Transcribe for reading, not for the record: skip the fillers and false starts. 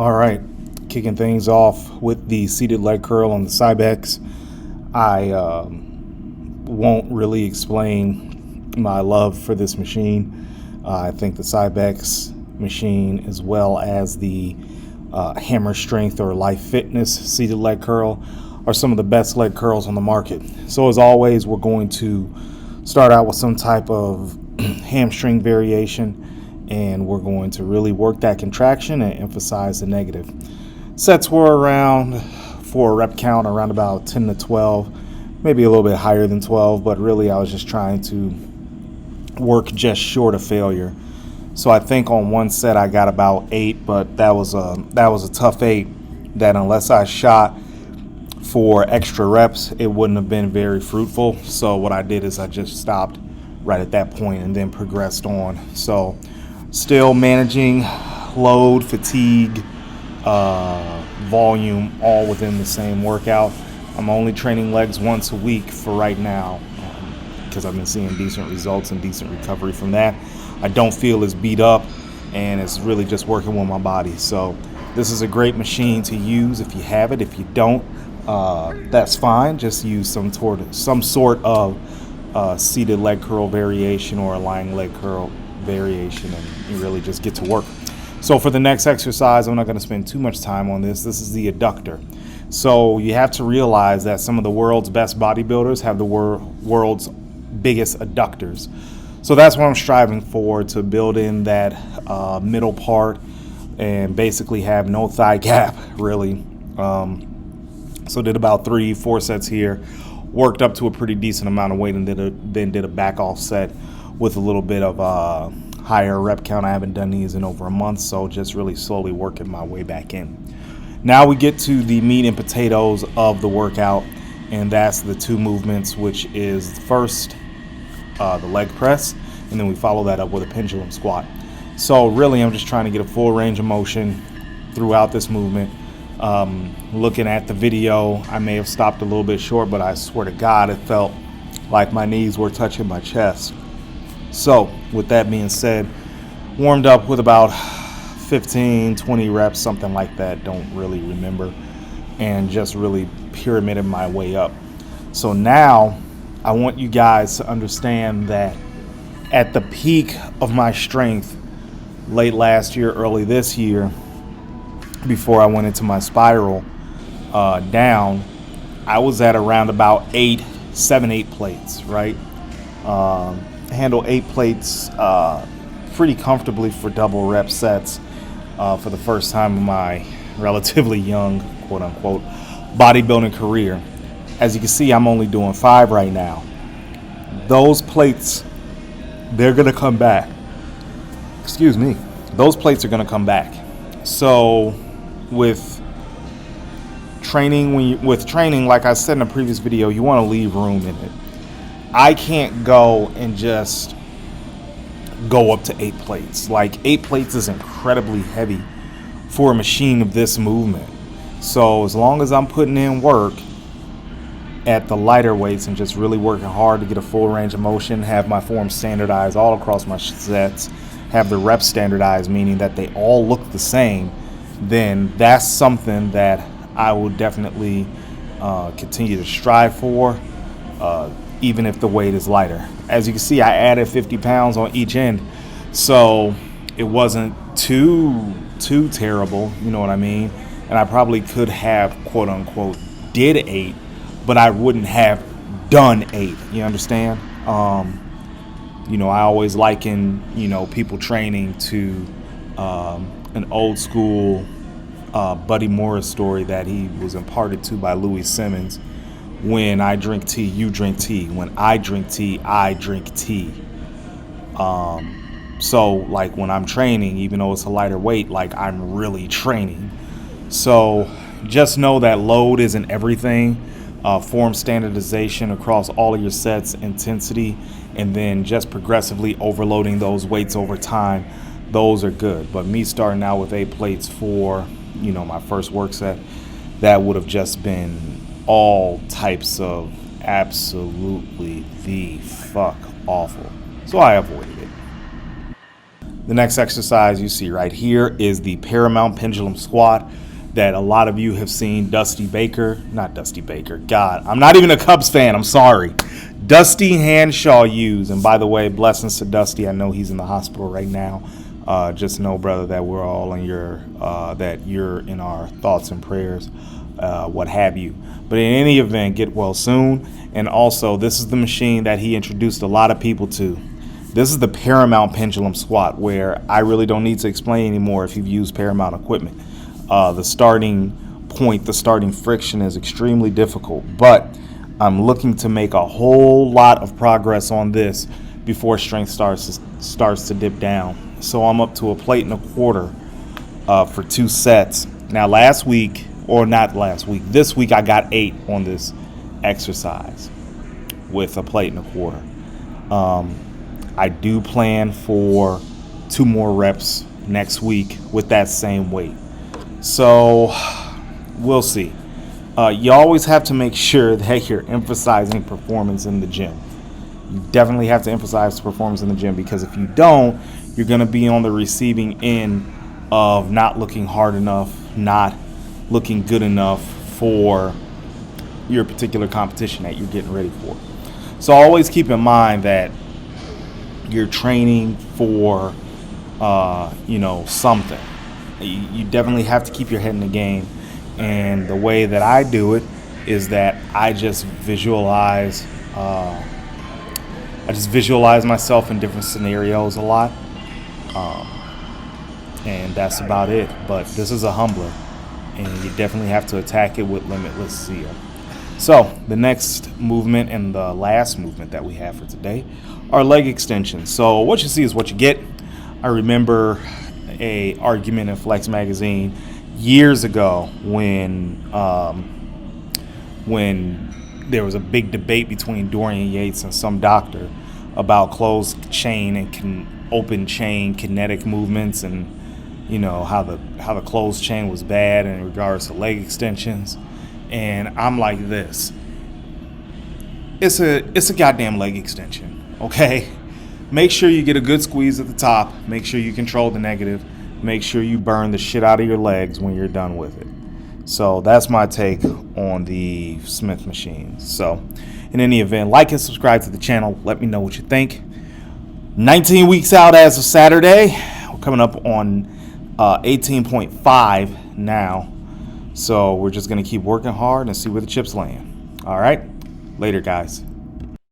All right, kicking things off with the seated leg curl on the Cybex. I won't really explain my love for this machine. I think the Cybex machine, as well as the Hammer Strength or Life Fitness seated leg curl, are some of the best leg curls on the market. So as always, we're going to start out with some type of hamstring variation, and we're going to really work that contraction and emphasize the negative. Sets were around, for a rep count, around about 10 to 12, maybe a little bit higher than 12, but really I was just trying to work just short of failure. So I think on one set I got about 8, but that was a tough 8 that unless I shot for extra reps, it wouldn't have been very fruitful. So what I did is I just stopped right at that point and then progressed on. So still managing load, fatigue, volume, all within the same workout. I'm only training legs once a week for right now because I've been seeing decent results and decent recovery from that. I don't feel as beat up, and it's really just working with my body. So this is a great machine to use if you have it. If you don't, that's fine. Just use some sort of seated leg curl variation or a lying leg curl variation, and you really just get to work. So for the next exercise, I'm not going to spend too much time on this. This is the adductor. So you have to realize that some of the world's best bodybuilders have the world's biggest adductors. So that's what I'm striving for, to build in that middle part and basically have no thigh gap, really. So did about 3-4 sets here, worked up to a pretty decent amount of weight, and then did a back off set with a little bit of higher rep count. I haven't done these in over a month, so just really slowly working my way back in. Now we get to the meat and potatoes of the workout, and that's the 2 movements, which is first the leg press, and then we follow that up with a pendulum squat. So really I'm just trying to get a full range of motion throughout this movement. Looking at the video, I may have stopped a little bit short, but I swear to God, it felt like my knees were touching my chest. So with that being said, warmed up with about 15-20 reps, something like that, don't really remember, and just really pyramided my way up. So now I want you guys to understand that at the peak of my strength late last year, early this year, before I went into my spiral down, I was at around about 7-8 plates, right? Handle 8 plates pretty comfortably for double rep sets for the first time in my relatively young, quote unquote, bodybuilding career. As you can see, I'm only doing 5 right now. Those plates, they're gonna come back. Excuse me. Those plates are gonna come back. So with training, like I said in a previous video, you want to leave room in it. I can't go and just go up to 8 plates. Like 8 plates is incredibly heavy for a machine of this movement. So as long as I'm putting in work at the lighter weights and just really working hard to get a full range of motion, have my form standardized all across my sets, have the reps standardized, meaning that they all look the same, then that's something that I will definitely continue to strive for, even if the weight is lighter. As you can see, I added 50 pounds on each end, so it wasn't too terrible, you know what I mean? And I probably could have, quote unquote, did 8, but I wouldn't have done 8, you understand? You know, I always liken, people training to an old school Buddy Morris story that he was imparted to by Louis Simmons. When I drink tea, you drink tea. When I drink tea, I drink tea. So like when I'm training, even though it's a lighter weight, like I'm really training. So just know that load isn't everything. Form standardization across all of your sets, intensity, and then just progressively overloading those weights over time. Those are good. But me starting out with 8 plates for, my first work set, that would have just been all types of absolutely the fuck awful. So I avoided it. The next exercise you see right here is the Paramount Pendulum Squat that a lot of you have seen Dusty Baker, not Dusty Baker, God, I'm not even a Cubs fan, I'm sorry. Dusty Hanshaw use. And by the way, blessings to Dusty. I know he's in the hospital right now. Just know, brother, that we're all in that you're in our thoughts and prayers, what have you. But in any event, get well soon. And also, this is the machine that he introduced a lot of people to. This is the Paramount Pendulum Squat, where I really don't need to explain anymore if you've used Paramount equipment. The starting point, the starting friction is extremely difficult, but I'm looking to make a whole lot of progress on this before strength starts to dip down. So I'm up to a plate and a quarter for 2 sets. Now this week I got 8 on this exercise with a plate and a quarter. I do plan for 2 more reps next week with that same weight. So we'll see. You always have to make sure that you're emphasizing performance in the gym. You definitely have to emphasize performance in the gym, because if you don't, you're going to be on the receiving end of not looking hard enough, not looking good enough for your particular competition that you're getting ready for. So always keep in mind that you're training for, something. You definitely have to keep your head in the game. And the way that I do it is that I just visualize myself in different scenarios a lot. And that's about it. But this is a humbler, and you definitely have to attack it with limitless zeal. So the next movement and the last movement that we have for today are leg extensions. So what you see is what you get. I remember a argument in Flex magazine years ago when there was a big debate between Dorian Yates and some doctor about closed chain and open chain kinetic movements, and how the closed chain was bad in regards to leg extensions. And I'm like this: it's a goddamn leg extension, okay? Make sure you get a good squeeze at the top. Make sure you control the negative. Make sure you burn the shit out of your legs when you're done with it. So that's my take on the Smith machine. So in any event, like and subscribe to the channel. Let me know what you think. 19 weeks out as of Saturday. We're coming up on 18.5 now. So we're just going to keep working hard and see where the chips land. All right. Later, guys.